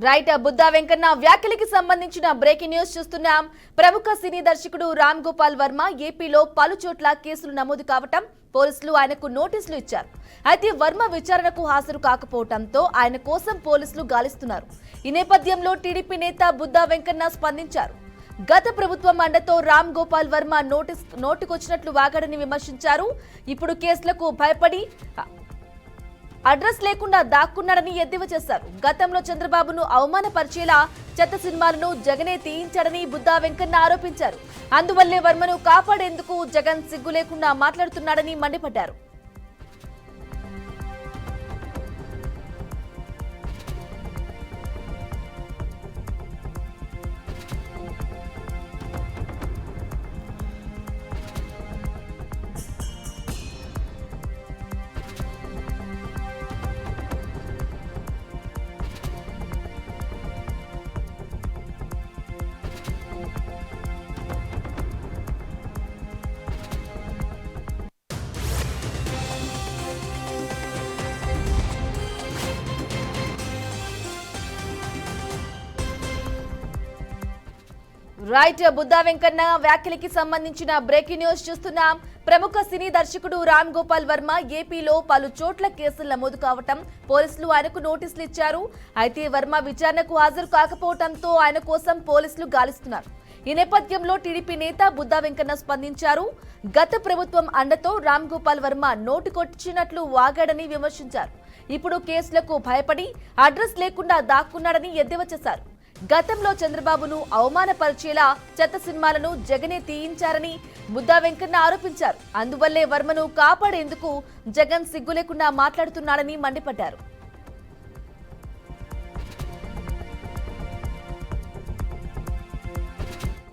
Right Buddha Venkanna వ్యాఖ్యలకి సంబంధించిన breaking news చూస్తున్నాం. ప్రముఖ సినీ దర్శకుడు రామ్ గోపాల్ వర్మ ఏపీలో పలు చోట్ల కేసులు నమోదు కావటం పోలీసులు ఆయనకు నోటీసులు ఇచ్చారు. అయితే వర్మ విచారణకు హాజరు కాకపోవడంతో ఆయన కోసం పోలీసులు గాలిస్తున్నారు. ఈ నేపథ్యంలో టీడీపీ నేత బుద్ధా వెంకన్న స్పందించారు. గత ప్రభుత్వం అండతో రామ్ గోపాల్ వర్మ నోటికొచ్చినట్లు వాగాడని విమర్శించారు. ఇప్పుడు కేసులకు భయపడి అడ్రస్ లేకుండా దాక్కున్నాడని ఎద్దేవా చేశారు. గతంలో చంద్రబాబును అవమానపరిచేలా చెత్త సినిమాలను జగనే తీయించాడని బుద్ధా వెంకన్న ఆరోపించారు. అందువల్లే వర్మను కాపాడేందుకు జగన్ సిగ్గు లేకుండా మాట్లాడుతున్నాడని మండిపడ్డారు. రైట్ బుద్ధా వెంకన్న వ్యాఖ్యలకి సంబంధించిన బ్రేకింగ్ న్యూస్ చూస్తున్నాం. ప్రముఖ సినీ దర్శకుడు రామ్ గోపాల్ వర్మ ఏపీలో పలు చోట్ల కేసులు నమోదు కావటం పోలీసులు ఆయనకు నోటీసులు ఇచ్చారు. అయితే వర్మ విచారణకు హాజరు కాకపోవడంతో ఆయన కోసం పోలీసులు గాలిస్తున్నారు. ఈ నేపథ్యంలో టీడీపీ నేత బుద్ధా వెంకన్న స్పందించారు. గత ప్రభుత్వం అండతో రామ్ గోపాల్ వర్మ నోటికొచ్చినట్లు వాగాడని విమర్శించారు. ఇప్పుడు కేసులకు భయపడి అడ్రస్ లేకుండా దాక్కున్నాడని ఎద్దేవా చేశారు. గతంలో చంద్రబాబును అవమానపరిచేలా చెత్త సినిమాలను జగనే తీయించారని బుద్ధా వెంకన్న ఆరోపించారు. అందువల్లే వర్మను కాపాడేందుకు జగన్ సిగ్గు లేకుండా మాట్లాడుతున్నాడని మండిపడ్డారు.